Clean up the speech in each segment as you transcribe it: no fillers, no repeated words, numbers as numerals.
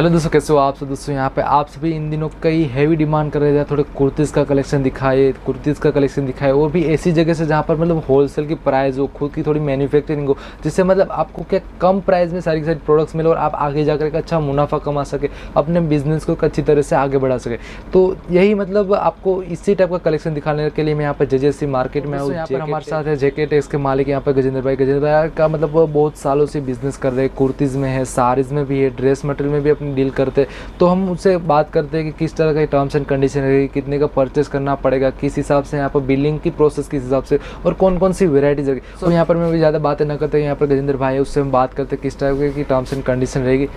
Hello दोस्तों, कैसे हो आप सब। दोस्तों यहाँ पे आप सभी इन दिनों कई हैवी डिमांड कर रहे थे, थोड़े कुर्तीज़ का कलेक्शन दिखाए और भी ऐसी जगह से जहाँ पर मतलब होलसेल की प्राइस हो, खुद की थोड़ी मैन्युफैक्चरिंग हो, जिससे मतलब आपको क्या कम प्राइस में सारी की सारी प्रोडक्ट्स मिले और आप आगे जाकर एक अच्छा मुनाफा कमा सके, अपने बिजनेस को अच्छी तरह से आगे बढ़ा सके। तो यही मतलब आपको इसी टाइप का कलेक्शन दिखाने के लिए मैं यहाँ पर जेजेसी मार्केट में हूँ। यहाँ पर हमारे साथ है जेके टेक्स के मालिक यहाँ पर गजेंद्र भाई का मतलब वो बहुत सालों से बिजनेस कर रहे हैं, कुर्तीज़ में है, साड़ीज़ में भी है, ड्रेस मटेरियल में भी अपनी डील करते हैं। तो हम उनसे बात करते हैं कि किस तरह का टर्म्स एंड कंडीशन रहेगी, कितने का परचेस करना पड़ेगा, किस हिसाब से यहाँ पर बिलिंग की प्रोसेस किस हिसाब से और कौन कौन सी वेराइटीज रहेगी। तो यहाँ पर मैं भी ज़्यादा बातें न करते, यहाँ पर गजेंद्र भाई है, उससे हम बात करते हैं किस टाइप की टर्म्स एंड कंडीशन रहेगी।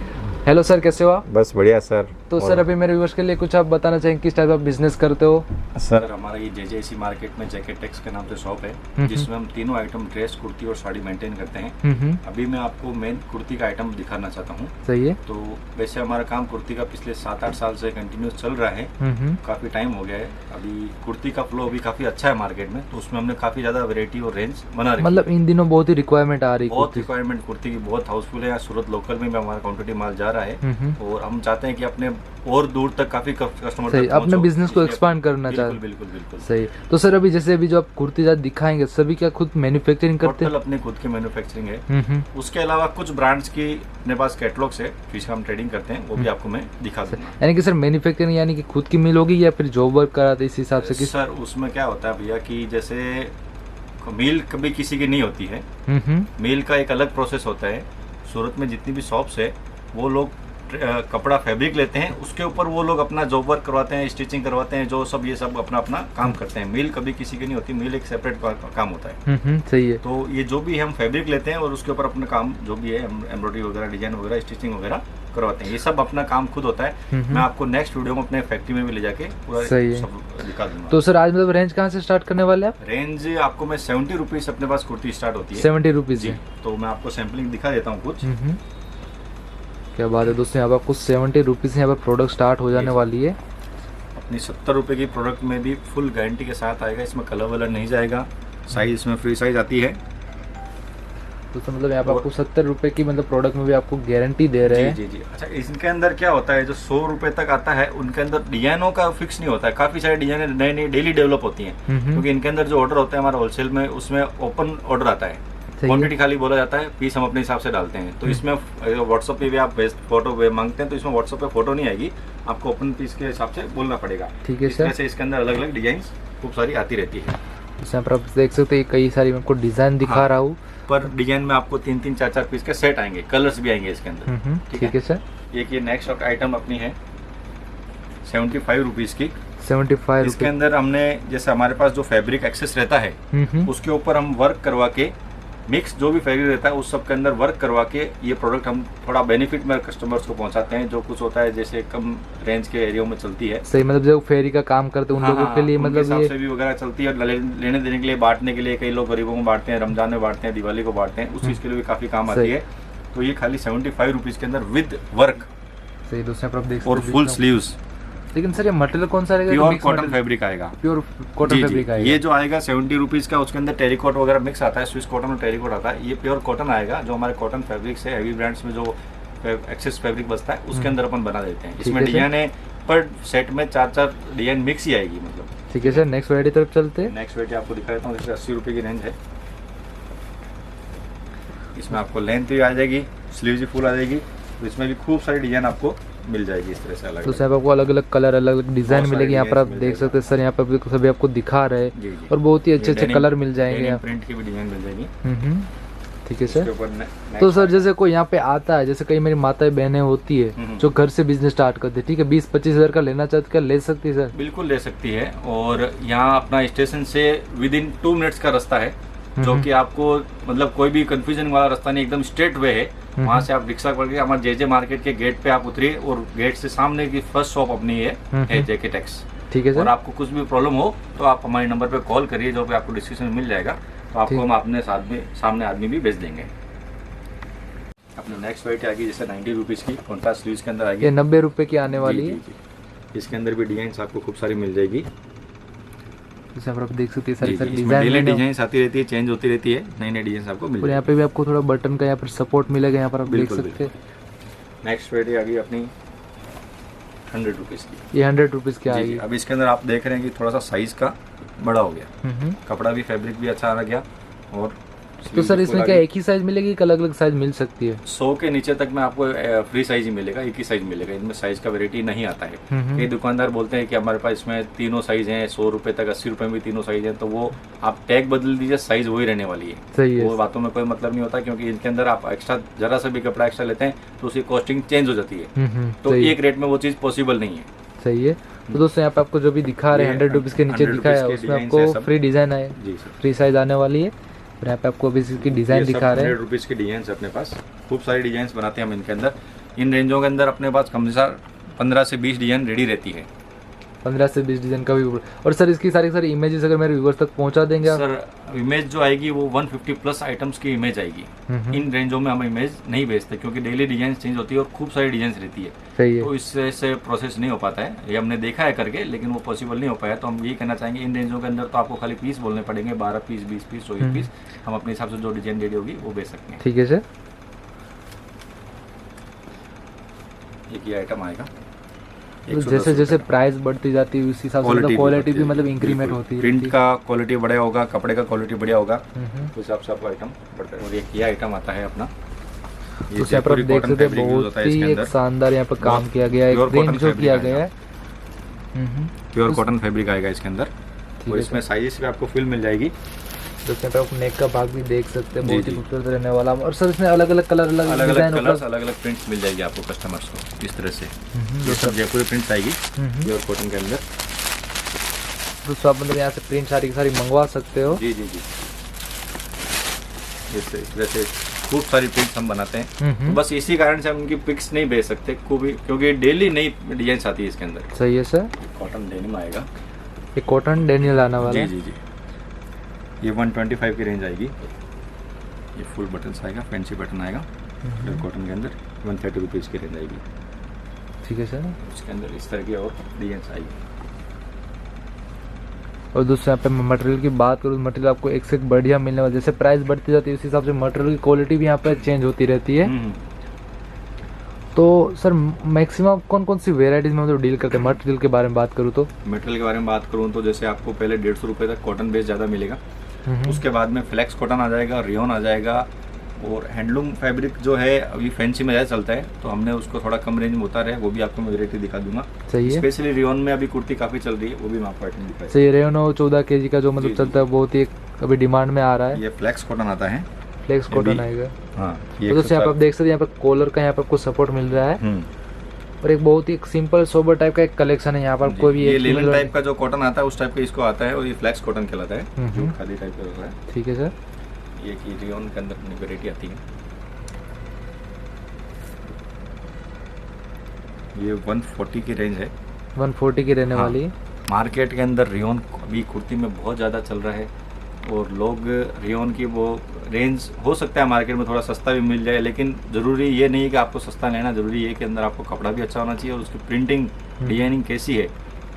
हेलो सर, कैसे हो आप? बस बढ़िया सर। तो सर अभी मेरे व्यूअर्स के लिए कुछ आप बताना चाहेंगे किस टाइप का बिजनेस करते हो? सर हमारा ये जेजेसी मार्केट में जेके टेक्स के नाम से शॉप है, जिसमें हम तीनों आइटम ड्रेस, कुर्ती और साड़ी मेंटेन करते हैं। अभी मैं आपको मेन कुर्ती का आइटम दिखाना चाहता हूँ। सही है। तो वैसे हमारा काम कुर्ती का पिछले 7-8 साल से कंटिन्यूस चल रहा है, काफी टाइम हो गया है। अभी कुर्ती का फ्लो अभी काफी अच्छा है मार्केट में, तो उसमें हमने काफी ज्यादा वेरायटी और रेंज बना रही है। मतलब इन दिनों बहुत ही रिक्वायरमेंट आ रही है, बहुत रिक्वायरमेंट कुर्ती की बहुत हाउसफुल है। सूरत लोकल में भी हमारा क्वांटिटी माल जा रहा है और हम चाहते हैं कि अपने और दूर तक काफी कस्टमर सही अपने बिजनेस को एक्सपांड करना चाहते हैं। बिल्कुल बिल्कुल सही। तो सर अभी जैसे अभी जो आप कुर्ती दिखाएंगे सभी क्या खुद मैन्युफैक्चरिंग करते हैं? अपने खुद की मैन्युफैक्चरिंग है। उसके अलावा कुछ ब्रांड्स की अपने पास कैटलॉग्स है जिसका हम ट्रेडिंग करते हैं, वो भी आपको मैं दिखा दूंगा। यानी कि सर मैन्युफैक्चरिंग यानी कि खुद की मिल होगी या फिर जॉब वर्क कराते इस हिसाब से? सर उसमें क्या होता है भैया कि जैसे मिल कभी किसी की नहीं होती है, मिल का एक अलग प्रोसेस होता है। सूरत में जितनी भी शॉप्स है वो लोग कपड़ा फैब्रिक लेते हैं, उसके ऊपर वो लोग अपना जॉब वर्क करवाते हैं, स्टिचिंग करवाते हैं, जो सब ये सब अपना अपना काम करते हैं। मिल कभी किसी की नहीं होती, मिल एक सेपरेट काम होता है। सही है। तो ये जो भी हम फैब्रिक लेते हैं और उसके ऊपर अपना काम जो भी है, एम्ब्रॉयडरी वगैरह, डिजाइन वगैरह, स्टिचिंग वगैरह करवाते हैं। ये सब अपना काम खुद होता है। मैं आपको नेक्स्ट वीडियो में अपने फैक्ट्री में भी ले जाके पूरा सब दिखा दूंगा। तो सर आज मतलब रेंज कहाँ से स्टार्ट करने वाले आप? रेंज आपको मैं 70 रुपीज अपने पास कुर्ती स्टार्ट होती है। 70 रुपीज। तो मैं आपको सैम्पलिंग दिखा देता हूँ कुछ। क्या बात है दोस्तों, यहाँ पर आपको 70 रुपीज़ से यहाँ पर प्रोडक्ट स्टार्ट हो जाने वाली है। अपनी 70 रुपये की प्रोडक्ट में भी फुल गारंटी के साथ आएगा, इसमें कलर वलर नहीं जाएगा। साइज इसमें फ्री साइज आती है। तो मतलब यहाँ पर आपको 70 रुपये की मतलब प्रोडक्ट में भी आपको गारंटी दे रहे हैं। जी। अच्छा, इसके अंदर क्या होता है, जो 100 रुपये तक आता है उनके अंदर डिजाइनों का फिक्स नहीं होता है। काफी सारी डिजाइने नई नई डेली डेवलप होती हैं, क्योंकि इनके अंदर जो ऑर्डर होता है हमारा होलसेल में, उसमें ओपन ऑर्डर आता है, क्वांटिटी खाली बोला जाता है, पीस हम अपने हिसाब से डालते हैं। तो इसमें व्हाट्सएप पे भी आप फोटो मांगते हैं, तो इसमें व्हाट्सएप पे फोटो नहीं आएगी, आपको ओपन पीस के हिसाब से बोलना पड़ेगा। ठीक है सर। ऐसे इसके अंदर अलग अलग डिजाइन खूब सारी आती रहती है। यहाँ पर आप देख सकते हैं कई सारी मैं आपको डिजाइन दिखा रहा हूँ। पर डिजाइन में आपको 3-3, 4-4 पीस के सेट आएंगे, कलर्स भी आएंगे इसके अंदर। ठीक है सर। एक ये नेक्स्ट आइटम अपनी है 75 रुपीज की। 75। इसके अंदर हमने जैसे हमारे पास जो फैब्रिक एक्सेस रहता है उसके ऊपर हम वर्क करवा के, मिक्स जो भी फैब्रिक रहता है उस सब के अंदर वर्क करवा के ये प्रोडक्ट हम थोड़ा बेनिफिट में कस्टमर्स को पहुंचाते हैं। जो कुछ होता है जैसे कम रेंज के एरिया में चलती है। सही, मतलब जो फेरी का काम करते हैं उन लोगों के लिए मतलब ये भी वगैरह चलती है, लेने देने के लिए, बांटने के लिए। कई लोग गरीबों को बांटते हैं, रमजान में बांटते हैं, दिवाली को बांटते हैं, उस चीज के लिए भी काफी काम आती है। तो ये खाली 75 रुपीज के अंदर विद वर्क। सही दोस्तों, और फुल स्लीव्स। लेकिन सर ये मटेरियल कौन सा रहेगा? प्योर कॉटन फैब्रिक आएगा। प्योर कॉटन फैब्रिक आएगा। ये जो आएगा 70 रुपीज का, उसके अंदर टेरिकॉट वगैरह मिक्स आता है, स्विस कॉटन और टेरिकॉट आता है। ये प्योर कॉटन आएगा, जो हमारे कॉटन फैब्रिक से हैवी ब्रांड्स में जो एक्सेस फैब्रिक बचता है उसके अंदर अपन बना देते हैं। इसमें डिजाइन है, पर सेट में 4-4 डिजाइन मिक्स ही आएगी मतलब। ठीक है सर, नेक्स्ट वैरायटी तरफ चलते हैं। नेक्स्ट वैरायटी आपको दिखा देता हूँ। जैसे 80 रुपये की रेंज है, इसमें आपको लेंथ भी आ जाएगी, स्लीव भी फुल आ जाएगी। तो इसमें भी खूब सारी डिजाइन आपको मिल जाएगी इस तरह से अलग। तो सर आपको अलग अलग कलर, अलग अलग डिजाइन मिलेगी। यहाँ पर आप देख सकते हैं सर, यहाँ पर सभी आपको दिखा रहे हैं और बहुत ही अच्छे अच्छे कलर मिल जाएंगे। प्रिंट की भी डिजाइन मिल जाएगी। ठीक है सर। तो सर जैसे कोई यहाँ पे आता है, जैसे कई मेरी माताएं बहनें होती है जो घर से बिजनेस स्टार्ट करते हैं, ठीक है, 20-25 हज़ार का लेना चाहते, क्या ले सकती है सर? बिल्कुल ले सकती है। और यहाँ अपना स्टेशन से विद इन 2 मिनट्स का रास्ता है, जो कि आपको मतलब कोई भी कंफ्यूजन वाला रास्ता नहीं, एकदम स्ट्रेट वे है। वहाँ से आप रिक्शा करके हमारे जेजे मार्केट के गेट पे आप उतरिए और गेट से सामने की फर्स्ट शॉप अपनी है जेके टेक्स। ठीक है सर। और आपको कुछ भी प्रॉब्लम हो तो आप हमारे नंबर पे कॉल करिए, जो पे आपको डिस्क्रिप्शन में मिल जाएगा। तो आपको हम अपने साथ में सामने आदमी भी भेज देंगे। अपनी नेक्स्ट वैरायटी आएगी जैसे 90 रुपीज की, कॉन्ट्रास्ट स्लीव्स के अंदर आएगी। ये 90 रुपए की आने वाली है। इसके अंदर भी डिजाइन आपको खूब सारी मिल जाएगी। जैसे आप देख सकते हैं सारी डिजाइन आती रहती है, चेंज होती रहती है, नई नई डिजाइन आपको मिल जाएगी। और यहाँ पे भी आपको थोड़ा बटन का यहाँ पर सपोर्ट मिलेगा, यहाँ पर आप देख सकते हैं। नेक्स्ट वैरायटी आ गई अपनी 100 रुपीज़ की। ये 100 रुपीज़ की जी, आएगी। अब इसके अंदर आप देख रहे हैं कि थोड़ा सा साइज़ का बड़ा हो गया, कपड़ा भी फैब्रिक भी अच्छा आ गया। और तो सर इसमें क्या एक ही साइज मिलेगी कि अलग अलग साइज मिल सकती है? 100 के नीचे तक में आपको फ्री साइज ही मिलेगा, एक ही साइज मिलेगा, इसमें साइज का वैरायटी नहीं आता है। कई दुकानदार बोलते हैं कि हमारे पास इसमें तीनों साइज हैं, 100 रुपए तक, 80 रुपए में भी तीनों साइज हैं, तो वो आप टैग बदल दीजिए, साइज वही रहने वाली है। सही है। वो बातों में कोई मतलब नहीं होता, क्योंकि इनके अंदर आप एक्स्ट्रा जरा सा भी कपड़ा एक्स्ट्रा लेते हैं तो उसकी कॉस्टिंग चेंज हो जाती है, तो एक रेट में वो चीज़ पॉसिबल नहीं है। सही है। तो दोस्तों यहाँ पे आपको जो भी दिखा रहे हैं 100 रुपीज़ के नीचे 100 दिखाया है, के उसमें डिजाइन आपको है सब। फ्री डिज़ाइन है, जी सर। फ्री साइज आने वाली है। और यहाँ पे आपको अभी इसकी डिज़ाइन दिखा रहे हैं। 100 रुपीज़ के डिजाइन अपने पास खूब सारी डिजाइन बनाते हैं हम इनके अंदर। इन रेंजों के अंदर अपने पास कम से कम 15 से 20 डिजाइन रेडी रहती है। 15 से 20 डिजाइन का भी। और सर इसकी सारी इमेजेस अगर मेरे व्यूअर्स तक पहुंचा देंगे आप? सर इमेज जो आएगी वो 150 प्लस आइटम्स की इमेज आएगी। इन रेंजों में हम इमेज नहीं भेजते, क्योंकि डेली डिजाइन चेंज होती है और खूब सारी डिजाइन रहती है। सही है। तो इससे से प्रोसेस नहीं हो पाता है, ये हमने देखा है करके, लेकिन वो पॉसिबल नहीं हो पाया। तो हम यही कहना चाहेंगे, इन रेंजों के अंदर तो आपको खाली पीस बोलने पड़ेंगे, 12 पीस, 20 पीस, 24 पीस। हम अपने हिसाब से जो डिजाइन रेडी होगी वो भेज सकते हैं। ठीक है सर। एक ही आइटम आएगा। तो जैसे जैसे प्राइस बढ़ती जाती है उसी हिसाब से क्वालिटी भी मतलब इंक्रीमेंट होती है। प्रिंट का क्वालिटी बढ़िया होगा, कपड़े का क्वालिटी बढ़िया होगा, उस हिसाब से आपको आइटम बढ़ता है। और एक ये आइटम आता है अपना, तो यहाँ पर आप देख सकते हैं बहुत ही एक शानदार यहाँ पर काम किया गया है, प्रिंट जो किया गया है। प्योर कॉटन फैब्रिक आएगा इसके अंदर। और इसमें साइजेस भी आपको फुल मिल जाएगी। तो यहाँ पे आप नेक का भाग भी देख सकते हैं, बहुत ही खूबसूरत रहने वाला। और सर इसमें अलग अलग कलर, अलग अलग डिजाइन, अलग अलग प्रिंट्स मिल जाएगी आपको कस्टमर्स को इस तरह से। ये सब जयपुरी प्रिंट्स आएगी प्योर कॉटन के अंदर। तो आप मतलब यहाँ से प्रिंट सारी की सारी मंगवा सकते हो। जी जी जी। इस तरह से खूब सारी पिक्स हम बनाते हैं। तो बस इसी कारण से हम उनकी पिक्स नहीं भेज सकते क्योंकि डेली नई डिजाइन आती है इसके अंदर। सही है सर। कॉटन डेनिम आएगा, ये कॉटन डेनियल आने वाला है। जी जी जी। ये 125 की रेंज आएगी। ये फुल बटन आएगा, फैंसी बटन आएगा कॉटन के अंदर। 130 रुपीज़ की रेंज आएगी। ठीक है सर। उसके अंदर इस तरह की और डिजाइन आएगी। और दूसरे यहाँ पे मैं मटेरियल की बात करूँ, मटेरियल आपको एक से एक बढ़िया मिलने वाला। जैसे प्राइस बढ़ती जाती है उस हिसाब से मटेरियल की क्वालिटी भी यहाँ पे चेंज होती रहती है। तो सर मैक्सिमम कौन कौन सी वेराइटीज में मतलब डील करते हैं? मटेरियल के बारे में बात करूँ तो मटेरियल के बारे में बात करूँ तो जैसे आपको पहले 150 रुपये तक कॉटन बेस ज़्यादा मिलेगा। उसके बाद में फ्लेक्स कॉटन आ जाएगा, रियोन आ जाएगा। और हैंडलूम फैब्रिक जो है अभी फैंसी में ज़्यादा चलता है, तो हमने उसको थोड़ा कम रेंज में उतारा है, वो भी आपको मैं वेरायटी दिखा दूंगा। सही है। स्पेशली रियोन में अभी कुर्ती काफ़ी चल रही है, वो भी मैं आपको आइटम दिखाई। सही, रेयोन 14 kg का जो मतलब चलता है, बहुत ही अभी डिमांड में आ रहा है। ये फ्लेक्स कॉटन आता है, फ्लेक्स कॉटन आएगा। हाँ। तो दोस्तों यहाँ पे आप देख सकते हैं, यहाँ पे कॉलर का यहाँ पे आपको सपोर्ट मिल रहा है। और एक बहुत ही सिंपल सोबर टाइप का एक कलेक्शन है यहाँ पर। कोई भी ये लिनन टाइप का जो कॉटन आता है उस टाइप का इसको आता है, और ये फ्लेक्स कॉटन कहलाता है, जो खादी टाइप का होता है। ठीक है सर। ये की रियोन के अंदर वेरायटी आती है। ये 140 की रेंज है। 140 की रहने वाली है। मार्केट के अंदर रियोन अभी कुर्ती में बहुत ज़्यादा चल रहा है, और लोग रियोन की वो रेंज हो सकता है मार्केट में थोड़ा सस्ता भी मिल जाए, लेकिन ज़रूरी ये नहीं है कि आपको सस्ता लेना, ज़रूरी है कि अंदर आपको कपड़ा भी अच्छा होना चाहिए और उसकी प्रिंटिंग डिजाइनिंग कैसी है।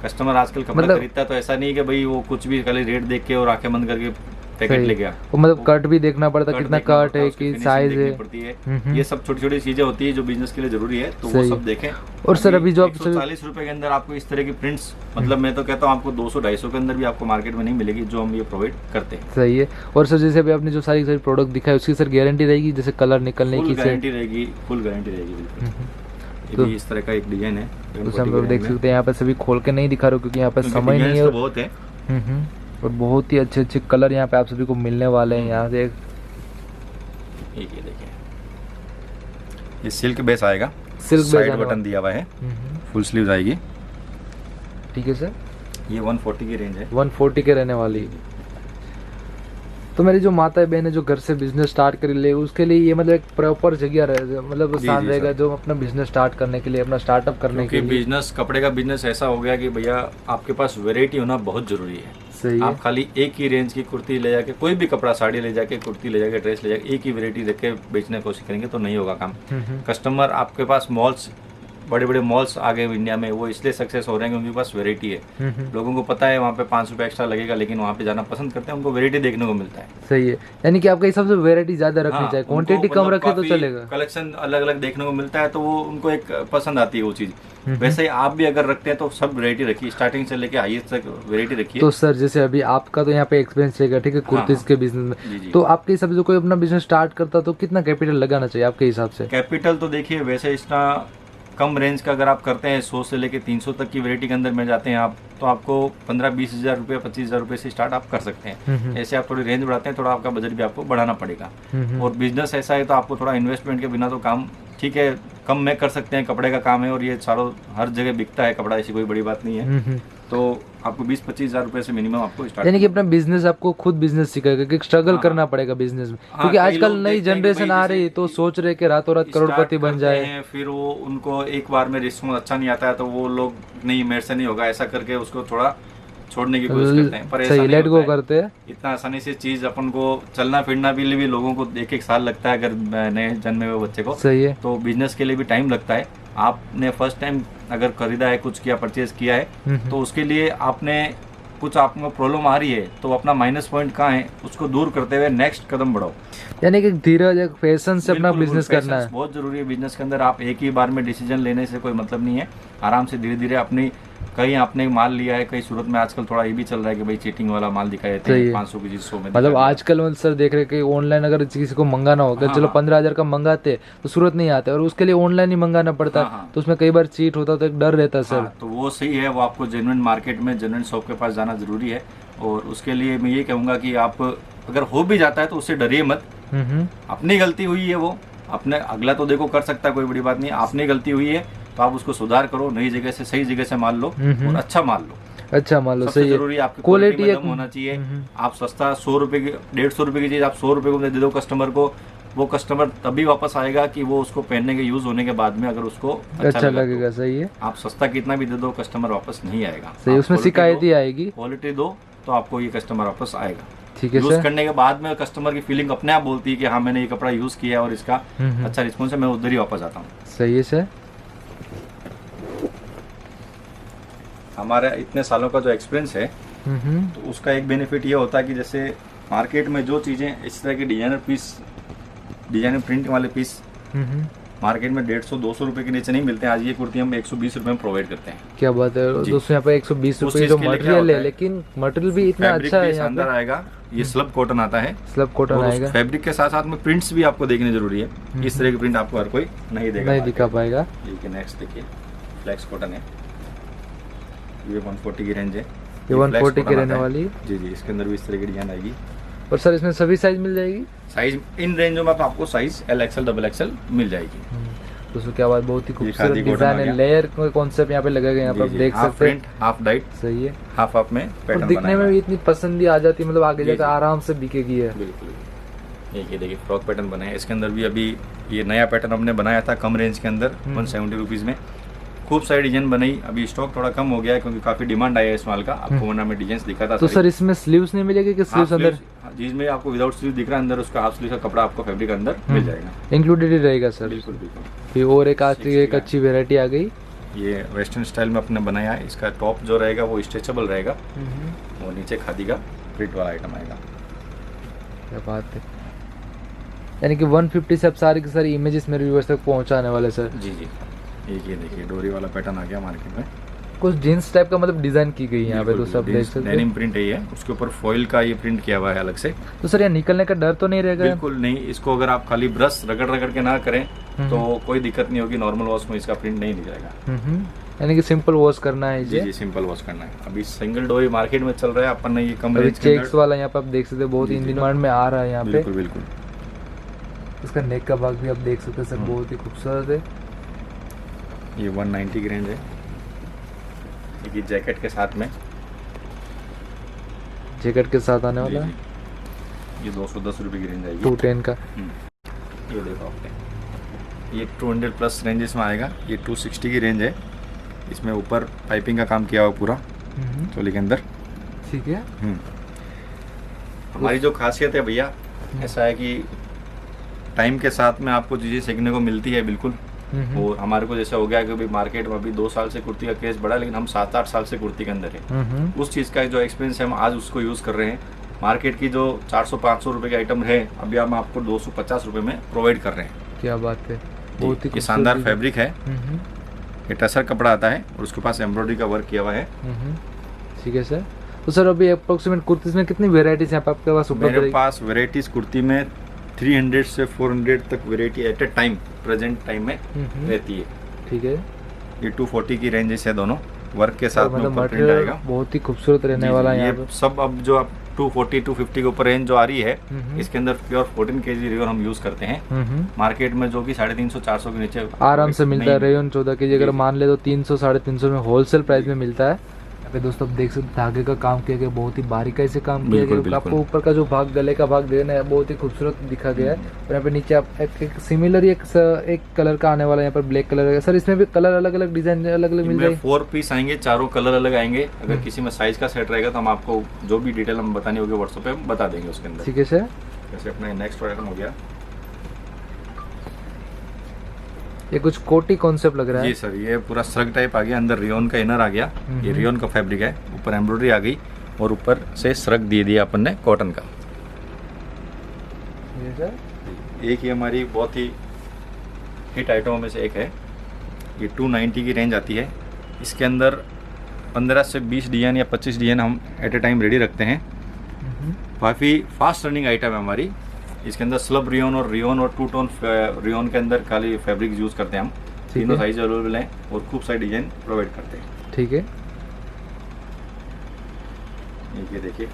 कस्टमर आजकल कपड़ा खरीदता है तो ऐसा नहीं है कि भाई वो कुछ भी खाली रेट देख के और आंखें बंद करके पैकेट ले गया। वो मतलब कट भी देखना पड़ता है, कितना कट है, कि साइज है। ये सब छोटी छोटी चीजें होती है जो बिजनेस के लिए जरूरी है, तो वो सब देखें। और सर अभी जो आप 140 रुपए के अंदर आपको इस तरह की प्रिंट्स, मतलब मैं तो कहता हूँ आपको 200-250 के अंदर भी आपको मार्केट में नहीं मिलेगी, जो हम ये प्रोवाइड करते हैं। सही है। और सर जैसे अभी आपने जो सारी प्रोडक्ट दिखाई उसकी सर गारंटी रहेगी, जैसे कलर निकलने की? गारंटी रहेगी, फुल गारंटी रहेगी बिल्कुल। ये इस तरह का एक डिजाइन है, तो हम देख सकते हैं। यहाँ पे सभी खोल के नहीं दिखा रहे क्योंकि यहाँ पे समय नहीं है, बहुत है। और बहुत ही अच्छे अच्छे कलर यहाँ पे आप सभी को मिलने वाले हैं। यहाँ से ये देखिए, ये सिल्क बेस आएगा, सिल्क साइड बटन दिया हुआ है, फुल स्लीव्स आएगी। ठीक है सर। ये 140 की रेंज है। 140 के रहने वाली। तो मेरी जो माता बहन है जो घर से बिजनेस स्टार्ट कर ले, उसके लिए ये मतलब एक प्रॉपर जगह रहे, मतलब स्थान रहेगा जो अपना बिजनेस स्टार्ट करने के लिए, अपना स्टार्टअप करने के लिए। बिजनेस, कपड़े का बिजनेस ऐसा हो गया कि भैया आपके पास वैरायटी होना बहुत जरूरी है। सही आप खाली एक ही रेंज की कुर्ती ले जाके, कोई भी कपड़ा, साड़ी ले जाके, कुर्ती ले जाके, ड्रेस ले जाके एक ही वैरायटी रख के बेचने की कोशिश करेंगे तो नहीं होगा काम। कस्टमर आपके पास मॉल्स बड़े बड़े मॉल्स आ गए इंडिया में, वो इसलिए सक्सेस हो रहे हैं क्योंकि उनके पास वेराइटी है। लोगों को पता है वहाँ पे 5 रुपये एक्स्ट्रा लगेगा, लेकिन वहाँ पे जाना पसंद करते हैं, उनको वेराइटी देखने को मिलता है। सही है, यानी कि आपके हिसाब से वेराइटी ज्यादा रखनी चाहिए, क्वांटिटी कम रखे तो चलेगा। कलेक्शन अलग अलग देखने को मिलता है तो वो उनको एक पसंद आती है वो चीज। वैसे ही आप भी अगर रखते हैं तो सब वेराइटी रखिए, स्टार्टिंग से लेके हाईएस्ट तक वेराइटी रखिए। तो सर जैसे अभी आपका तो यहाँ पे एक्सपीरियंस रहेगा, ठीक है, कुर्तीज के बिजनेस में, तो आपके हिसाब से कोई अपना बिजनेस स्टार्ट करता तो कितना कैपिटल लगाना चाहिए आपके हिसाब से? कैपिटल तो देखिए वैसे इतना कम रेंज का अगर आप करते हैं 100 से लेके 300 तक की वेराइटी के अंदर में जाते हैं आप, तो आपको 15-20 हज़ार रुपये 25 हज़ार रुपये से स्टार्ट आप कर सकते हैं। ऐसे आप थोड़ी रेंज बढ़ाते हैं, थोड़ा आपका बजट भी आपको बढ़ाना पड़ेगा। और बिजनेस ऐसा है तो आपको थोड़ा इन्वेस्टमेंट के बिना तो काम ठीक है कम में कर सकते हैं। कपड़े का काम है और ये चारों हर जगह बिकता है कपड़ा, ऐसी कोई बड़ी बात नहीं है। तो आपको 20-25 हज़ार रुपये से मिनिमम आपको स्टार्ट, यानी कि अपना बिजनेस आपको खुद बिजनेस सिखाएगा कि स्ट्रगल करना पड़ेगा बिजनेस में, क्योंकि आजकल नई जनरेशन आ रही है तो सोच रहे कि रातों रात करोड़पति बन जाए। फिर वो उनको एक बार में रिस्पॉन्स अच्छा नहीं आता है तो वो लोग नहीं मेरे से नहीं होगा ऐसा करके उसको थोड़ा छोड़ने की कोशिश करते हैं। पर ऐसा नहीं लेट गो करते हैं। इतना आसानी से चीज अपन को चलना फिरना भी लोगों को 1-1 साल लगता है अगर नए जन्मे हुए बच्चे को। सही है। तो बिजनेस के लिए भी टाइम लगता है। आपने फर्स्ट टाइम अगर खरीदा है, कुछ किया, परचेज किया है, तो उसके लिए आपने कुछ आपको प्रॉब्लम आ रही है तो अपना माइनस पॉइंट कहाँ है उसको दूर करते हुए नेक्स्ट कदम बढ़ाओ। यानी कि धीरज पेशेंस से अपना बिजनेस करना है, बहुत जरूरी है बिजनेस के अंदर। आप एक ही बार में डिसीजन लेने से कोई मतलब नहीं है। आराम से धीरे धीरे अपनी, कहीं आपने माल लिया है, कहीं सूरत में आजकल थोड़ा ये भी चल रहा है कि भाई चीटिंग वाला माल दिखाए देते हैं, 500 की चीज 100 में। मतलब आजकल सर देख रहे कि ऑनलाइन अगर किसी को मंगाना होगा, चलो 15,000 का मंगाते तो सूरत नहीं आते और उसके लिए ऑनलाइन ही मंगाना पड़ता है, तो उसमें कई बार चीट होता तो एक डर रहता है सर। तो वो सही है, वो आपको जेन्युइन मार्केट में जेन्युइन शॉप के पास जाना जरूरी है। और उसके लिए मैं ये कहूँगा कि आप अगर हो भी जाता है तो उससे डरिए मत। अपनी गलती हुई है, वो अपने अगला तो देखो कर सकता है, कोई बड़ी बात नहीं। आपने गलती हुई है तो आप उसको सुधार करो, नई जगह से सही जगह से माल लो और अच्छा माल लो। अच्छा मान लो, सबसे सही जरूरी आपकी क्वालिटी में दम होना चाहिए। आप सस्ता 100 रुपए की 150 रुपए की चीज आप 100 रुपए को दे दो कस्टमर को, वो कस्टमर तभी वापस आएगा कि वो उसको पहनने के यूज होने के बाद में अगर उसको अच्छा लगेगा। सही है। आप सस्ता कितना भी दे दो कस्टमर वापस नहीं आएगा। सही, उसमें शिकायत ही आएगी। क्वालिटी दो तो आपको ये कस्टमर वापस आएगा। ठीक है। यूज करने के बाद में कस्टमर की फीलिंग अपने आप बोलती है कि हाँ मैंने ये कपड़ा यूज किया और इसका अच्छा रिस्पॉन्स है, मैं उधर ही वापस आता हूँ। सही है सर। हमारा इतने सालों का जो एक्सपीरियंस है तो उसका एक बेनिफिट ये होता है कि जैसे मार्केट में जो चीजें इस तरह की डिजाइनर प्रिंट वाले पीस मार्केट में 150-200 रुपए के नीचे नहीं मिलते हैं। आज ये कुर्ती हम 120 रुपए में प्रोवाइड करते हैं। क्या बात है दोस्तों, यहाँ पे 120 रुपए जो मटेरियल है, लेकिन मटेरियल भी इतना अच्छा है। अंदर आएगा ये स्लब कॉटन आता है, स्लब कॉटन आएगा। फैब्रिक के साथ साथ में प्रिंट्स भी आपको देखने जरूरी है। इस तरह की प्रिंट आपको हर कोई नहीं देगा, नहीं दिखा पाएगा। ठीक है। नेक्स्ट देखिए फ्लेक्स कॉटन है, ये 140 की रेंज है। ये 140 की रहने वाली है। जी जी, इसके अंदर भी इस तरह की डिजाइन आएगी। और सर इसमें सभी साइज मिल जाएगी? साइज इन रेंजों में आपको साइज LXL XXL मिल जाएगी। दोस्तों क्या बात, बहुत ही खूबसूरत डिजाइन है। लेयर कॉन्सेप्ट यहाँ पे लगा गया, यहाँ पे आप देख सकते हैं। हाफ डाइट, सही है। हाफ में पैटर्न दिखने में भी इतनी पसंद भी आ जाती है, मतलब आगे जाकर आराम से बिकेगी है। बिल्कुल। ये देखिए फ्रॉक पैटर्न बना है, इसके अंदर भी अभी ये नया पैटर्न हमने बनाया था कम रेंज के अंदर 170 रुपीज में। खूब सारी डिजाइन बनाई, अभी स्टॉक थोड़ा कम हो गया है क्योंकि काफी डिमांड आया है इस माल का। आपको वरना में डिजाइन दिखा था। तो सर इसमें स्लीव्स नहीं मिलेगी कि स्लीव्स अंदर? जिसमें आपको विदाउट स्लीव दिख रहा है, अंदर उसका हाफ स्लीव का कपड़ा आपको फैब्रिक अंदर मिल जाएगा, इंक्लूडेड ही रहेगा सर। बिल्कुल बिल्कुल। फिर और एक आज एक अच्छी वेरायटी आ गई, ये वेस्टर्न स्टाइल में अपने बनाया है। इसका टॉप जो रहेगा वो स्ट्रेचेबल रहेगा और नीचे खादी का प्रिंट वाला आइटम आएगा। क्या बात है, यानी कि 150 से अब सारी की सारी इमेजेस मेरे व्यूअर्स तक पहुंचाने वाले सर। जी जी, ये देखिए डोरी वाला पैटर्न आ गया मार्केट में, कुछ जीन्स टाइप का मतलब डिजाइन की गई है यहाँ पे, तो सब देख सकते हैं। डेनिम प्रिंट है ये, उसके ऊपर फॉइल का ये प्रिंट किया हुआ है अलग से। तो सर ये निकलने का डर तो नहीं रहेगा? बिल्कुल नहीं, इसको अगर आप खाली ब्रश रगड़ के ना करें तो कोई दिक्कत नहीं होगी। नॉर्मल वॉश में इसका प्रिंट नहीं निकलेगा, यानी कि सिंपल वॉश करना है। जी सिंपल वॉश करना है। अभी सिंगल डोरी मार्केट में चल रहा है, अपन ने ये कम रेंज चेक्स वाला यहाँ पे आप देख सकते हैं, बहुत ही डिमांड में आ रहा है यहाँ पे। बिल्कुल बिल्कुल। इसका नेक का भाग भी आप देख सकते हैं सर, बहुत ही खूबसूरत है। ये 190 की रेंज है, ये जैकेट के साथ में, जैकेट के साथ आने वाला है। ये 210 रुपए की रेंज आएगी, 210 का। ये देखो आपने, ये 200 प्लस रेंजेस में आएगा। ये 260 की रेंज है, इसमें ऊपर पाइपिंग का काम किया हुआ पूरा चोली के अंदर। ठीक है। हमारी जो खासियत है भैया ऐसा है कि टाइम के साथ में आपको चीज़ें सीखने को मिलती है। बिल्कुल और हमारे को जैसे हो गया कि अभी मार्केट में अभी 2 साल से कुर्ती का क्रेज बढ़ा, लेकिन हम 7-8 साल से कुर्ती के अंदर है। उस चीज़ का जो एक्सपीरियंस है हम आज उसको यूज़ कर रहे हैं। मार्केट की जो 400-500 रुपए की आइटम है, अभी हम आपको 250 रुपए में प्रोवाइड कर रहे हैं। क्या बात है, बहुत ही ये शानदार फैब्रिक है। ये टसर कपड़ा आता है और उसके पास एम्ब्रॉयडरी का वर्क किया हुआ है। ठीक है सर। तो सर अभी अप्रोक्सीमेट कुर्तीज में कितनी वेराइटीज हैं आपके पास उपलब्ध? मेरे पास वेराइटीज कुर्ती में 300 से 400 तक variety at a time present time में रहती है। ठीक है। ये 240 की रेंज है, दोनों वर्क के साथ में ऊपर प्रिंट मटेरियल आएगा। बहुत ही खूबसूरत रहने वाला है। ये सब अब जो आप 240-250 के ऊपर रेंज जो आ रही है, इसके अंदर प्योर 14 kg रेयन हम यूज करते हैं। मार्केट में जो कि 350-400 के नीचे आराम से मिलता है। रेयन 14 kg अगर मान ले तो 300-350 में होलसेल प्राइस में मिलता है। यहाँ पे दोस्तों आप देख सकते धागे का काम किया गया, बहुत ही बारीकाई से काम किया गया। आपको ऊपर का जो भाग गले का भाग देना है बहुत ही खूबसूरत दिखा गया है। और यहाँ पे नीचे आप एक सिमिलर एक कलर का आने वाला है, यहाँ पर ब्लैक कलर है। सर इसमें भी कलर अलग अलग डिजाइन अलग अलग मिल जाएंगे? 4 पीस आएंगे, चारों कलर अलग आएंगे। अगर किसी में साइज का सेट रहेगा तो हम आपको जो भी डिटेल हम बतानी होगी व्हाट्सएप पे बता देंगे उसके अंदर। ठीक है सर। जैसे अपना नेक्स्ट आइटम हो गया, ये कुछ कोटी कॉन्सेप्ट लग रहा है। जी सर, ये पूरा श्रग टाइप आ गया, अंदर रियोन का इनर आ गया। ये रियोन का फैब्रिक है, ऊपर एम्ब्रॉयडरी आ गई और ऊपर से श्रग दे दिया अपन ने कॉटन का। ये सर एक ही हमारी बहुत ही हिट आइटमों में से एक है। ये 290 की रेंज आती है। इसके अंदर 15 से 20 डिजाइन या 25 डिजाइन हम एट ए टाइम रेडी रखते हैं। काफ़ी फास्ट रनिंग आइटम है हमारी। इसके अंदर स्लब रियोन और रियोन और 2 टोन रियोन के अंदर खाली फैब्रिक यूज करते हैं हम। तीनों साइज अवेलेबल हैं और खूब सारी डिजाइन प्रोवाइड करते हैं। ठीक है। ये देखिए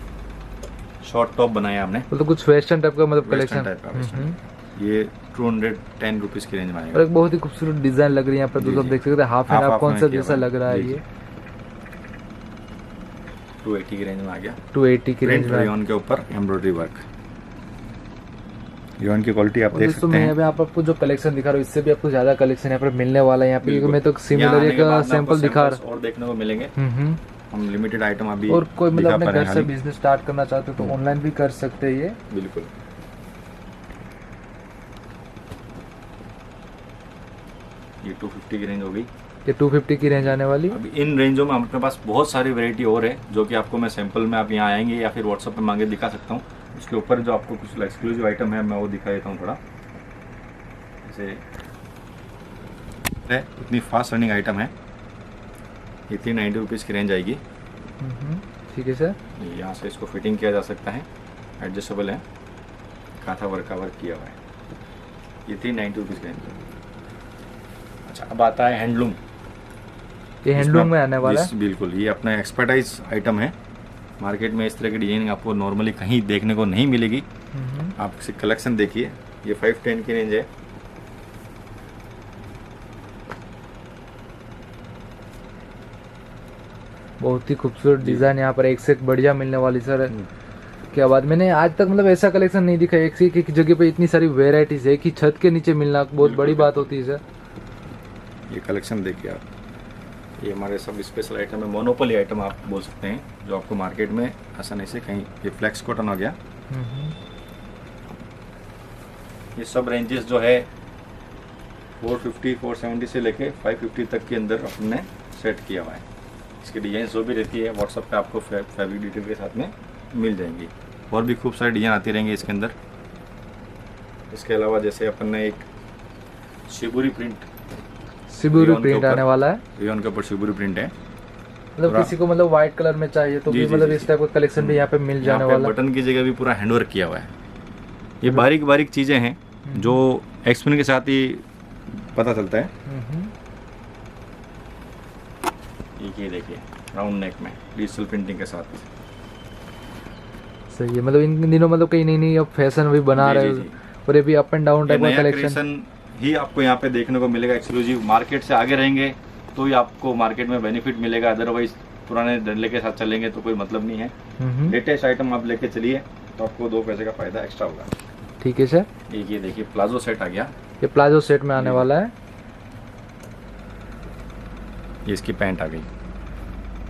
शॉर्ट टॉप बनाया हमने, तो कुछ वेस्टर्न टाइप का मतलब कलेक्शन टाइप का। ये 210 रुपीज की रेंज में आएगा और एक बहुत ही खूबसूरत डिजाइन लग रही है यहाँ पर दोस्तों देख सकते हैं। हाफ एंड हाफ कॉन्सेप्ट जैसा लग रहा है। ये 280 की रेंज में आ गया। 280 की रेंज में रियोन के ऊपर एम्ब्रॉयडरी वर्क। रियोन की क्वालिटी आप देख सकते हैं। मैं यहाँ पर आपको जो कलेक्शन दिखा रहा हूँ इससे भी आपको ज्यादा कलेक्शन यहाँ पर मिलने वाला है। यहाँ पे मैं तो सिमिलर एक सैंपल दिखा रहा और देखने को मिलेंगे। हम लिमिटेड आइटम अभी और कोई मतलब अपने घर से बिजनेस स्टार्ट करना चाहते हो तो ऑनलाइन भी कर सकते हैं। ये बिल्कुल। ये 250 की रेंज हो गई। ये 250 की रेंज आने वाली। अभी इन रेंजों में हमारे पास बहुत सारी वैरायटी और है जो कि आपको मैं सैंपल में आप यहाँ आएंगे या फिर व्हाट्सएप पे मांगे दिखा सकता हूँ। उसके ऊपर जो आपको कुछ एक्सक्लूसिव आइटम है मैं वो दिखा देता हूँ थोड़ा। जैसे इतनी फास्ट रनिंग आइटम है। ये 390 रुपीज़ की रेंज आएगी। ठीक है सर। यहाँ से इसको फिटिंग किया जा सकता है, एडजस्टेबल है, कांथा वर्क का वर्क किया हुआ है। ये 390 रुपीज़ की रेंज। अच्छा, अब आता है हैंडलूम। ये हैंडलूम में आने वाला है। बिल्कुल, ये अपना एक्सपर्टाइज आइटम है। मार्केट में इस तरह की डिजाइनिंग आपको नॉर्मली कहीं देखने को नहीं मिलेगी। आप इसकी कलेक्शन देखिए। ये 510 की रेंज है। बहुत ही खूबसूरत डिजाइन यहाँ पर एक से एक बढ़िया मिलने वाली सर। क्या बात, मैंने आज तक मतलब ऐसा कलेक्शन नहीं दिखा। एक से एक जगह पे इतनी सारी वेराइटीज है कि छत के नीचे मिलना बहुत बड़ी बात होती है सर। ये कलेक्शन देखिए आप। ये हमारे सब स्पेशल आइटम है, मोनोपोली आइटम आप बोल सकते हैं, जो आपको मार्केट में आसानी से कहीं। ये फ्लेक्स कॉटन हो गया। ये सब रेंजेस जो है 450 470 से लेके 550 तक के अंदर अपने सेट किया हुआ है। इसकी डिजाइन जो भी रहती है व्हाट्सएप पे आपको फैब्रिक डिटेल के साथ में मिल जाएंगी। और भी खूब सारी डिजाइन आती रहेंगी इसके अंदर। इसके अलावा जैसे अपन ने एक शिबुरी प्रिंट आने वाला है। रियोन के ऊपर शिबुरी प्रिंट है। मतलब किसी को मतलब व्हाइट कलर में चाहिए तो भी मतलब इस टाइप का कलेक्शन भी यहाँ पे मिल जाने वाला है। बटन की जगह भी पूरा हैंडवर्क किया हुआ है। ये बारीक बारीक चीजें हैं जो एक्सपीरियंस के साथ ही पता चलता है। ये देखिए राउंड नेक में डिजिटल प्रिंटिंग के साथ। सही है। मतलब इन दिनों मतलब कहीं नई अब फैशन भी बना रहे हैं और ये भी अप एंड डाउन टाइप का कलेक्शन ही आपको यहाँ पे देखने को मिलेगा। एक्सक्लूसिव मार्केट से आगे रहेंगे तो ही आपको मार्केट में बेनिफिट मिलेगा। अदरवाइज पुराने डंडे के साथ चलेंगे तो कोई मतलब नहीं है। लेटेस्ट आइटम आप लेके चलिए तो आपको 2 पैसे का फायदा एक्स्ट्रा होगा। ठीक है सर। ये देखिए प्लाजो सेट आ गया। ये प्लाजो सेट में आने वाला है। ये इसकी पैंट आ गई।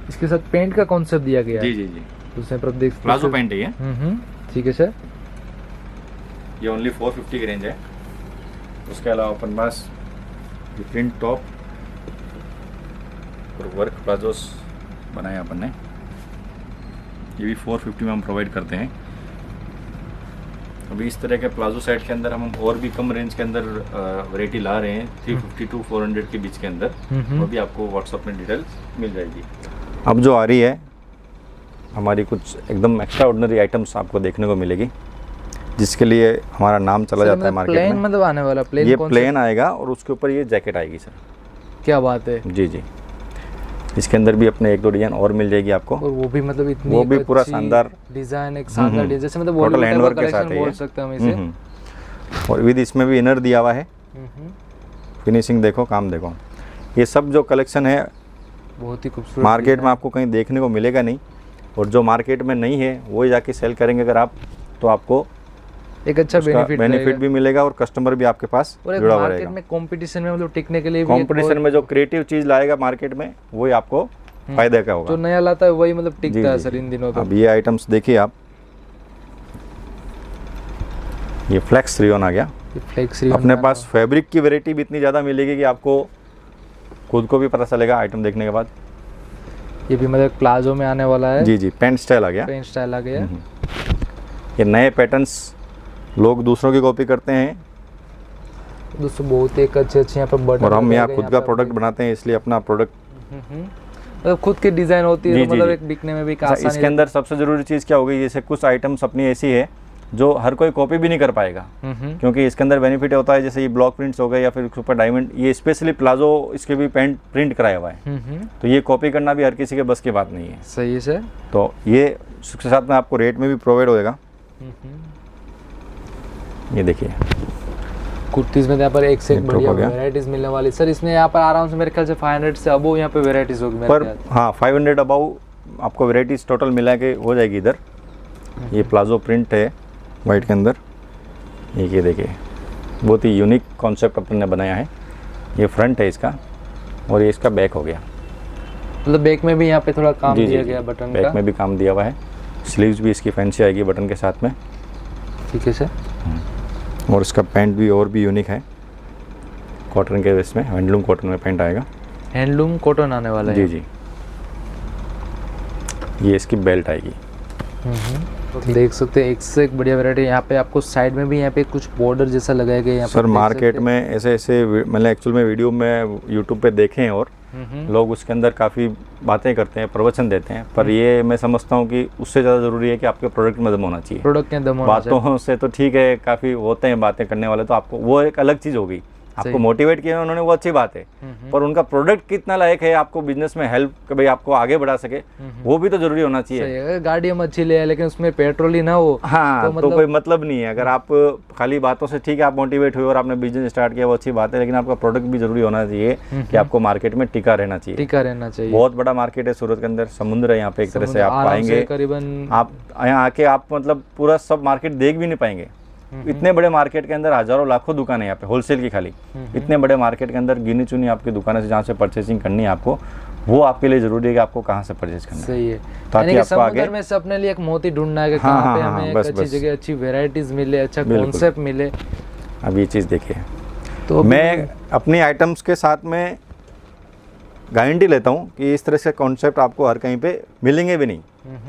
इसके साथ पेंट का कॉन्सेप्ट दिया गया है। जी दूसरे पर देख प्लाजो पैंट है ये। ठीक है सर। ये ओनली 450 की रेंज है। उसके अलावा अपन पास ये प्रिंट टॉप और वर्क प्लाजोस बनाए अपन ने, ये भी 450 में हम प्रोवाइड करते हैं। अभी इस तरह के प्लाजो सेट के अंदर हम और भी कम रेंज के अंदर वैरायटी ला रहे हैं, 350 to 400 के बीच के अंदर, वो भी आपको व्हाट्सएप में डिटेल्स मिल जाएगी। अब जो आ रही है हमारी कुछ एकदम एक्स्ट्रा ऑर्डिनरी आइटम्स आपको देखने को मिलेगी, जिसके लिए हमारा नाम चला जाता है मार्केट प्लेन में। मतलब आने वाला प्लेन, ये प्लेन आएगा और उसके ऊपर ये जैकेट आएगी सर। क्या बात है। जी जी, इसके अंदर भी अपने 1-2 डिजाइन और मिल जाएगी आपको, और वो भी मतलब इतनी वो भी पूरा शानदार डिजाइन, एक शानदार डिजाइन, जैसे मतलब टोटल हैंडवर्क के साथ कलेक्शन है बोल ये। सकते हैं हम इसे। और विद इसमें भी इनर दिया हुआ है। फिनिशिंग देखो, काम देखो, ये सब जो कलेक्शन है बहुत ही खूबसूरत मार्केट में आपको कहीं देखने को मिलेगा नहीं, और जो मार्केट में नहीं है वो जाके सेल करेंगे अगर आप, तो आपको एक अच्छा बेनिफिट भी मिलेगा और कस्टमर भी आपके पास और जुड़ा हुआ मार्केट रहेगा। में कंपटीशन में मतलब टिकने के लिए भी कंपटीशन में जो क्रिएटिव चीज लाएगा मार्केट में वही आपको फायदे का होगा। जो नया लाता है वही मतलब जी, टिकता है जी, सर इन दिनों। तो अब ये आइटम्स देखिए आप, ये फ्लेक्स रियोन आ गया फ्लेक्स अपने पास। फैब्रिक की वैरायटी भी इतनी ज़्यादा मिलेगी कि आपको खुद को भी पता चलेगा आइटम देखने के बाद। ये भी मतलब प्लाजो में आने वाला है। जी जी, पैंट स्टाइल आ गया, पैंट स्टाइल आ गया। ये नए पैटर्न्स लोग दूसरों की कॉपी करते हैं, दोस्तों बहुत एक अच्छे यहाँ पे बटन, और हम यहाँ खुद का प्रोडक्ट बनाते हैं, इसलिए अपना प्रोडक्ट मतलब खुद की डिजाइन होती है, जी, तो मतलब जी, एक बिकने में भी अच्छा, आसानी। इसके अंदर सबसे ज़रूरी चीज़ क्या होगी, जैसे कुछ आइटम्स अपनी ऐसी है जो हर कोई कॉपी भी नहीं कर पाएगा, क्योंकि इसके अंदर बेनिफिट होता है, जैसे ये ब्लॉक प्रिंट्स हो गए या फिर सुपर डायमंड, ये स्पेशली प्लाजो इसके भी पैंट प्रिंट कराया हुआ है, तो ये कॉपी करना भी हर किसी के बस की बात नहीं है। सही है सर। तो ये उसके साथ में आपको रेट में भी प्रोवाइड होएगा। ये देखिए कुर्तीज में यहाँ पर एक से एक ये बढ़िया हो गया। वैरायटीज मिलने वाली सर। इसमें यहाँ पर आराम से मेरे ख्याल से 500 से अबो यहाँ पे वैरायटीज होगी मेरे पर, ख्याल से। हाँ 500 अबाउ आपको वैरायटीज टोटल मिला के हो जाएगी इधर। ये प्लाजो प्रिंट है वाइट के अंदर, ये देखिए बहुत ही यूनिक कॉन्सेप्ट अपन ने बनाया है। ये फ्रंट है इसका, और ये इसका बैक हो गया। मतलब बैक में भी यहाँ पे थोड़ा काम जी, दिया जी, गया बटन बैक का। में भी काम दिया हुआ है। स्लीव्स भी इसकी फैंसी आएगी बटन के साथ में, ठीक है सर। और इसका पैंट भी और भी यूनिक है, कॉटन के इसमें हैंडलूम कॉटन में पैंट आएगा। हैंडलूम कॉटन आने वाला है। जी जी, ये इसकी बेल्ट आएगी। तो देख सकते हैं एक से एक बढ़िया वैरायटी। यहाँ पे आपको साइड में भी यहाँ पे कुछ बॉर्डर जैसा लगाया गया है यहाँ सर पर देख मार्केट सकते में ऐसे ऐसे मतलब एक्चुअल में वीडियो में यूट्यूब पे देखे हैं, और लोग उसके अंदर काफ़ी बातें करते हैं, प्रवचन देते हैं, पर ये मैं समझता हूँ कि उससे ज़्यादा ज़रूरी है कि आपके प्रोडक्ट में दम होना चाहिए। प्रोडक्ट के दम होना चाहिए। बातों से तो ठीक है, काफ़ी होते हैं बातें करने वाले, तो आपको वो एक अलग चीज़ होगी। आपको मोटिवेट किया उन्होंने, वो अच्छी बात है, पर उनका प्रोडक्ट कितना लायक है आपको बिजनेस में हेल्प कि भाई आपको आगे बढ़ा सके, वो भी तो जरूरी होना चाहिए। सही है। गाड़ी हम अच्छी ले आए लेकिन उसमें पेट्रोल ही ना हो, हाँ, तो कोई मतलब नहीं है। अगर आप खाली बातों से ठीक है आप मोटिवेट हुए और आपने बिजनेस स्टार्ट किया, वो अच्छी बात है, लेकिन आपका प्रोडक्ट भी जरूरी होना चाहिए कि आपको मार्केट में टिका रहना चाहिए। टिका रहना चाहिए। बहुत बड़ा मार्केट है सूरत के अंदर, समुद्र है यहाँ पे, एक तरह से आप आराम से आएंगे, करीबन आप यहाँ आके आप मतलब पूरा सब मार्केट देख भी नहीं पाएंगे। इतने बड़े मार्केट के अंदर हजारों लाखों दुकानें यहाँ पे होलसेल की खाली, इतने बड़े मार्केट के अंदर गिनी चुनी आपकी दुकानें से जहाँ से परचेसिंग करनी है आपको, वो आपके लिए जरूरी है कि आपको कहाँ से परचेज करना है। सही है। ताकि यानी कि आपको आगे समुद्र में से अपने लिए एक मोती ढूंढना है कि हाँ, कहाँ पे हाँ, हमें एक बस, अच्छी बस। जगह अच्छी वैरायटीज मिले, अच्छा बिल्कुल। कॉन्सेप्ट मिले। अब ये चीज़ देखिए, तो मैं अपनी आइटम्स के साथ में गारंटी लेता हूँ कि इस तरह से कॉन्सेप्ट आपको हर कहीं पे मिलेंगे भी नहीं।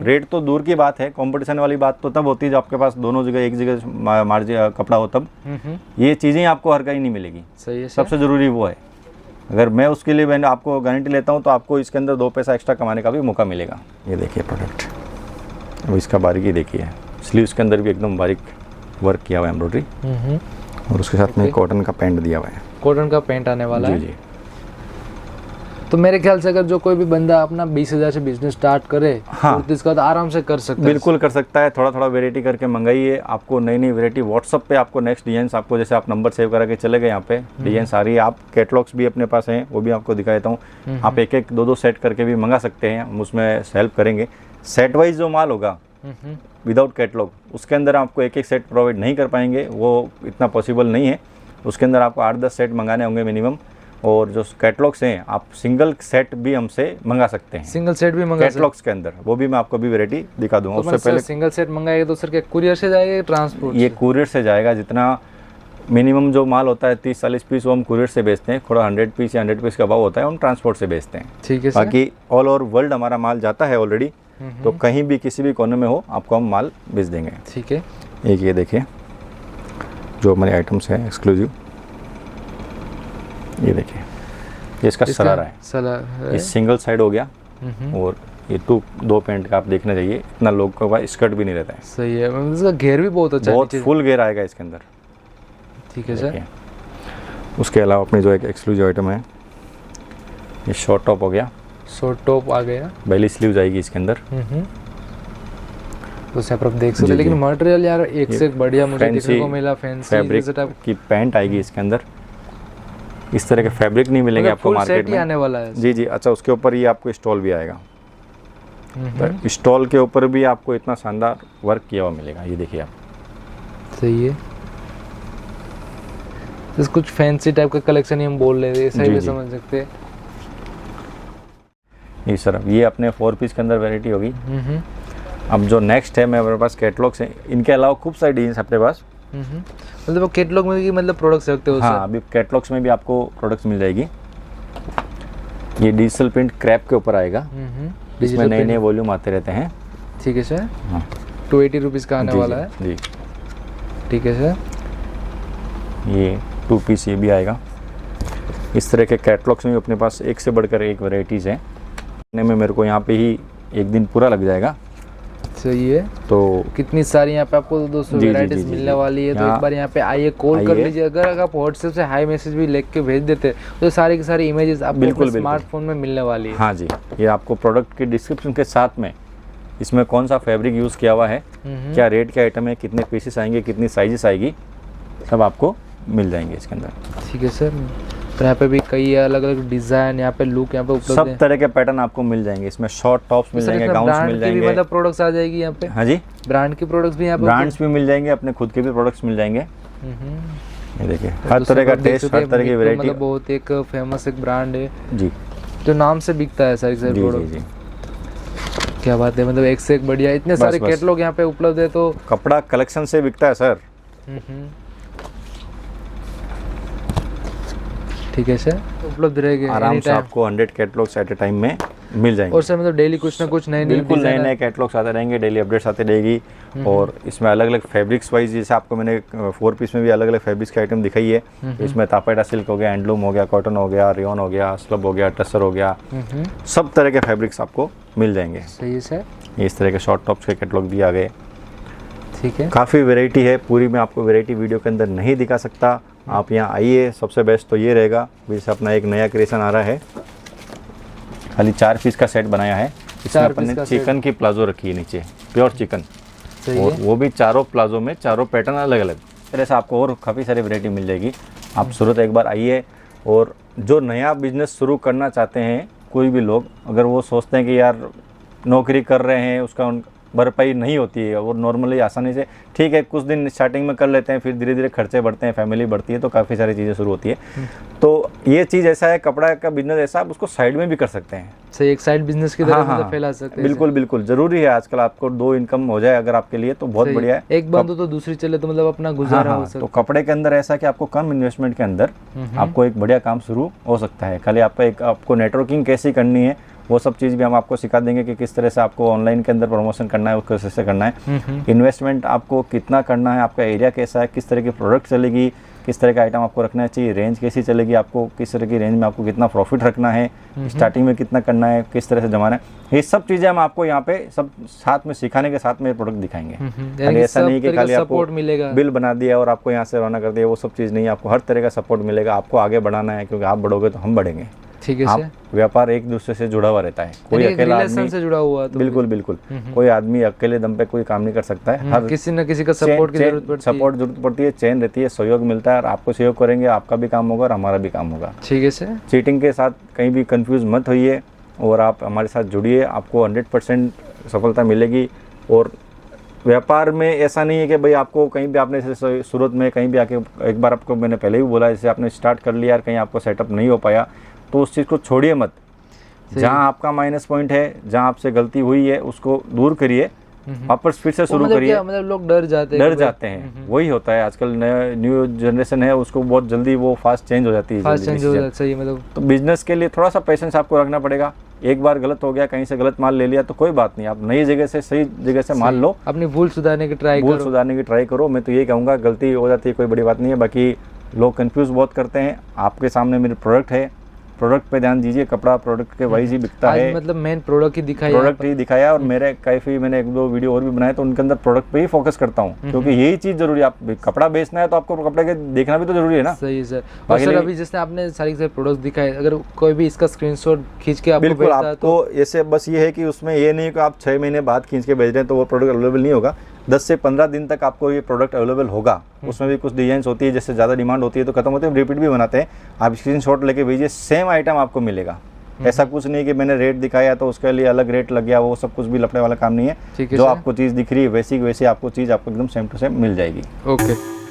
रेट तो दूर की बात है, कंपटीशन वाली बात तो तब होती है जब आपके पास दोनों जगह एक जगह मार्जिन कपड़ा हो, तब ये चीज़ें आपको हर कहीं नहीं मिलेगी। सही है। सबसे ज़रूरी वो है। अगर मैं उसके लिए मैंने आपको गारंटी लेता हूँ तो आपको इसके अंदर 2 पैसा एक्स्ट्रा कमाने का भी मौका मिलेगा। ये देखिए प्रोडक्ट, अब इसका बारीकी देखिए, स्लीव्स के अंदर भी एकदम बारीक वर्क किया हुआ है, एम्ब्रॉयडरी, और उसके साथ में कॉटन का पैंट दिया हुआ है। कॉटन का पैंट आने वाला जी है। जी। तो मेरे ख्याल से अगर जो कोई भी बंदा अपना 20,000 से बिजनेस स्टार्ट करे कुर्तीज का, तो आराम से कर सकता है। बिल्कुल कर सकता है। थोड़ा थोड़ा वेरायटी करके मंगाइए, आपको नई नई वेरायटी व्हाट्सअप पे आपको नेक्स्ट डिजाइन आपको, जैसे आप नंबर सेव करा के चले गए, यहाँ पे डिजाइन आ रही है। आप कैटलॉग्स भी अपने पास हैं, वो भी आपको दिखा देता हूँ। आप एक एक 2-2 सेट करके भी मंगा सकते हैं, हम उसमें हेल्प करेंगे। सेट वाइज जो माल होगा विदाउट कैटलॉग, उसके अंदर आपको एक एक सेट प्रोवाइड नहीं कर पाएंगे, वो इतना पॉसिबल नहीं है। उसके अंदर आपको 8-10 सेट मंगाने होंगे मिनिमम, और जो कैटलॉग्स हैं आप सिंगल सेट भी हमसे मंगा सकते हैं। सिंगल सेट भी मंगा कैटलॉग्स के अंदर, वो भी मैं आपको भी वैरायटी दिखा दूंगा। तो उससे पहले सिंगल सेट मंगाएगा तो सर क्या कुरियर से जाएगा, ट्रांसपोर्ट? ये कुरियर से जाएगा। जितना मिनिमम जो माल होता है 30-40 पीस वो हम कुरियर से बेचते हैं, थोड़ा 100 पीस या 100 पीस का भाव होता है हम ट्रांसपोर्ट से बेचते हैं। ठीक है सर। बाकी ऑल ओवर वर्ल्ड हमारा माल जाता है ऑलरेडी, तो कहीं भी किसी भी कोने में हो आपको हम माल बेच देंगे। ठीक है। एक ये देखिए जो हमारे आइटम्स हैं एक्सक्लूसिव, ये देखिए ये इसका सरारा है, ये सिंगल साइड हो गया और ये दो पैंट का आप देखना चाहिए, इतना लोग के पास स्कर्ट भी नहीं रहता है। सही है, मतलब इसका घेर भी बहुत अच्छा है, बहुत फुल घेर आएगा इसके अंदर। ठीक है सर। उसके अलावा अपनी जो एक एक्सक्लूसिव आइटम है, ये शॉर्ट टॉप हो गया, शॉर्ट टॉप आ गया, बेली स्लीव जाएगी इसके अंदर। तो आप देख सकते हैं, लेकिन मटेरियल यार एक से एक बढ़िया मुझे देखने को मिला, फैंसी फैब्रिक की पैंट आएगी इसके अंदर। इस तरह के फैब्रिक नहीं मिलेंगे आपको मार्केट में, आने वाला है। जी जी। अच्छा, उसके ऊपर ये आपको स्टॉल भी आएगा, तो स्टॉल के ऊपर भी आपको इतना शानदार वर्क किया हुआ मिलेगा, ये देखिए आप। सही है, इस कुछ फैंसी टाइप का कलेक्शन ही हम बोल रहे थे, ऐसा ही समझ सकते हैं। ये सर ये अपने 4 पीस के अंदर वैरायटी होगी। अब जो नेक्स्ट है मेरे पास कैटलॉग्स हैं, इनके अलावा खूब सारे डिजाइन अपने पास। मतलब कैटलॉग में मतलब प्रोडक्ट्स रखते हो? हाँ, अभी कैटलॉग्स में भी आपको प्रोडक्ट्स मिल जाएगी। ये डिजिटल प्रिंट क्रैप के ऊपर आएगा, इसमें नए नए वॉल्यूम आते रहते हैं। ठीक है सर। हाँ, 280 रुपीज़ का आने वाला है जी। ठीक है सर। ये 2 पीस ये भी आएगा। इस तरह के कैटलॉग्स में अपने पास एक से बढ़कर एक वैरायटीज़ हैं, में मेरे को यहाँ पे ही एक दिन पूरा लग जाएगा। सही है। तो कितनी सारी यहाँ पे आपको दोस्तों वैरायटीज मिलने वाली है, तो एक बार यहाँ पे आइए, कॉल कर लीजिए। अगर आप व्हाट्सएप से हाई मैसेज भी लिख के भेज देते तो सारी की सारी इमेजेस आपको स्मार्टफोन में मिलने वाली है। हाँ जी, ये आपको प्रोडक्ट के डिस्क्रिप्शन के साथ में इसमें कौन सा फैब्रिक यूज़ किया हुआ है, क्या रेट के आइटम है, कितने पीसेस आएंगे, कितनी साइजेस आएगी, सब आपको मिल जाएंगे इसके अंदर। ठीक है सर। तो यहाँ पे भी कई अलग अलग डिजाइन, यहाँ पे लुक यहाँ पे उपलब्ध है, सब तरह के पैटर्न आपको मिल जाएंगे इसमें। शॉर्ट टॉप्स मिल जाएंगे, गाउन्स मिल जाएंगे, मतलब प्रोडक्ट्स आ जाएगी यहाँ पे। हाँ जी, ब्रांड की प्रोडक्ट्स भी यहाँ पे, ब्रांड्स भी मिल जाएंगे, अपने खुद के भी प्रोडक्ट्स मिल जाएंगे। ये देखिए हर तरह का टेस्ट, हर तरह की वैरायटी, मतलब बहुत एक फेमस एक ब्रांड है जी, जो नाम से बिकता है सारी सारी प्रोडक्ट। क्या बात है, मतलब एक से एक बढ़िया, इतने सारे कैटलॉग यहाँ पे उपलब्ध है। तो कपड़ा कलेक्शन से बिकता है सर। ठीक है सर, उपलब्ध रहेंगे आराम से आपको 100 कैटलॉग्स एट ए टाइम में मिल जाएंगे। और सर मतलब डेली कुछ ना कुछ नए नए कैटलॉग्स आते रहेंगे, डेली अपडेट्स आते रहेगी। और इसमें अलग अलग फैब्रिक्स वाइज, जैसे आपको मैंने 4 पीस में भी अलग अलग फैब्रिक्स के आइटम दिखाई है। इसमें तापेटा सिल्क हो गया, हैंडलूम हो गया, कॉटन हो गया, रेयन हो गया, स्लब हो गया, टसर हो गया, सब तरह के फैब्रिक्स आपको मिल जाएंगे। सही है सर। इस तरह के शॉर्ट टॉप्स के कैटलॉग भी आ गए। ठीक है, काफ़ी वैरायटी है, पूरी मैं आपको वैरायटी वीडियो के अंदर नहीं दिखा सकता। आप यहाँ आइए, सबसे बेस्ट तो ये रहेगा। जैसे अपना एक नया क्रिएशन आ रहा है, खाली 4 पीस का सेट बनाया है। इसमें अपन ने चिकन की प्लाजो रखी है नीचे, प्योर चिकन, और वो भी चारों प्लाजो में चारों पैटर्न अलग अलग। तरह से आपको और काफ़ी सारी वैरायटी मिल जाएगी। आप सूरत एक बार आइए। और जो नया बिजनेस शुरू करना चाहते हैं कोई भी लोग, अगर वो सोचते हैं कि यार नौकरी कर रहे हैं, उसका भरपाई नहीं होती है, और नॉर्मली आसानी से ठीक है कुछ दिन स्टार्टिंग में कर लेते हैं, फिर धीरे धीरे खर्चे बढ़ते हैं, फैमिली बढ़ती है, तो काफ़ी सारी चीज़ें शुरू होती है। तो ये चीज़ ऐसा है, कपड़ा का बिजनेस ऐसा, आप उसको साइड में भी कर सकते हैं। सही, एक साइड बिजनेस की तरह मतलब फैला सकते हैं। बिल्कुल बिल्कुल, जरूरी है आजकल आपको 2 इनकम हो जाए अगर आपके लिए, तो बहुत बढ़िया है। एक बंद हो तो दूसरी चले, तो मतलब अपना गुजारा हो सकता है। तो कपड़े के अंदर ऐसा कि आपको कम इन्वेस्टमेंट के अंदर आपको एक बढ़िया काम शुरू हो सकता है। खाली आपको नेटवर्किंग कैसी करनी है, वो सब चीज़ भी हम आपको सिखा देंगे कि किस तरह से आपको ऑनलाइन के अंदर प्रमोशन करना है, वो कैसे से करना है, इन्वेस्टमेंट आपको कितना करना है, आपका एरिया कैसा है, किस तरह की प्रोडक्ट चलेगी, किस तरह का आइटम आपको रखना चाहिए, रेंज कैसी चलेगी, आपको किस तरह की रेंज में आपको कितना प्रॉफिट रखना है, स्टार्टिंग में कितना करना है, किस तरह से जमाना है, ये सब चीज़ें हम आपको यहाँ पे सब साथ में सिखाने के साथ में प्रोडक्ट दिखाएंगे। ऐसा नहीं कि खाली आपको बिल बना दिया और आपको यहाँ से रवाना कर दिया, वो सब चीज़ नहीं। आपको हर तरह का सपोर्ट मिलेगा। आपको आगे बढ़ाना है, क्योंकि आप बढ़ोगे तो हम बढ़ेंगे। ठीक है सर। व्यापार एक दूसरे से जुड़ा हुआ रहता है, कोई अकेला आदमी से जुड़ा हुआ तो बिल्कुल बिल्कुल, कोई आदमी अकेले दम पे कोई काम नहीं कर सकता है। हर किसी न किसी का सपोर्ट की जरूरत पड़ती है, चेन रहती है, सहयोग मिलता है। और आपको सहयोग करेंगे, आपका भी काम होगा और हमारा भी काम होगा। ठीक है सर। चीटिंग के साथ कहीं भी कंफ्यूज मत होइए, और आप हमारे साथ जुड़िए, आपको 100% सफलता मिलेगी। और व्यापार में ऐसा नहीं है कि भाई आपको कहीं भी, आपने जैसे सूरत में कहीं भी आके, एक बार आपको मैंने पहले भी बोला, जैसे आपने स्टार्ट कर लिया और कहीं आपको सेटअप नहीं हो पाया, तो उस चीज़ को छोड़िए मत। जहाँ आपका माइनस पॉइंट है, जहाँ आपसे गलती हुई है, उसको दूर करिए, वापस फिर से शुरू मतलब करिए। क्या, मतलब लोग डर जाते हैं, डर जाते हैं, वही होता है आजकल न्यू जनरेशन है, उसको बहुत जल्दी वो फास्ट चेंज हो जाती है, फास्ट जल्दी चेंज हो decision। जाता है, सही मतलब। तो बिजनेस के लिए थोड़ा सा पेशेंस आपको रखना पड़ेगा। एक बार गलत हो गया, कहीं से गलत माल ले लिया तो कोई बात नहीं, आप नई जगह से सही जगह से माल लो, अपनी भूल सुधारने की ट्राई भूल करो। सुधारने की ट्राई करो। मैं तो यही कहूँगा, गलती हो जाती है कोई बड़ी बात नहीं है। बाकी लोग कंफ्यूज बहुत करते हैं। आपके सामने मेरे प्रोडक्ट है, प्रोडक्ट पे ध्यान दीजिए। कपड़ा प्रोडक्ट के वाइज ही बिकता आज है, मतलब मेन प्रोडक्ट ही दिखाया, प्रोडक्ट ही दिखाया। और मेरे काफ़ी मैंने 1-2 वीडियो और भी बनाए, तो उनके अंदर प्रोडक्ट पे ही फोकस करता हूँ, क्योंकि यही चीज़ जरूरी है। आप कपड़ा बेचना है तो आपको कपड़े के देखना भी तो जरूरी है ना। सही है सर। और सर अभी जिसने आपने सारे प्रोडक्ट दिखाए, अगर कोई भी इसका स्क्रीनशॉट खींच के आपको बिल्कुल, भेजता है तो आपको ऐसे बस ये है कि उसमें ये नहीं कि आप 6 महीने बाद खींच के भेज रहे हैं तो वो प्रोडक्ट अवेलेबल नहीं होगा। 10 से 15 दिन तक आपको ये प्रोडक्ट अवेलेबल होगा। उसमें भी कुछ डिजाइन होती है, जैसे ज़्यादा डिमांड होती है तो खत्म होती है, रिपीट भी बनाते हैं। आप स्क्रीनशॉट लेके भेजिए, सेम आइटम आपको मिलेगा। ऐसा कुछ नहीं कि मैंने रेट दिखाया तो उसके लिए अलग रेट लग गया, वो सब कुछ भी लफड़े वाला काम नहीं है। ठीक है जो सर। आपको चीज़ दिख रही है वैसी की वैसी आपको चीज़ आपको एकदम सेम टू सेम मिल जाएगी। ओके।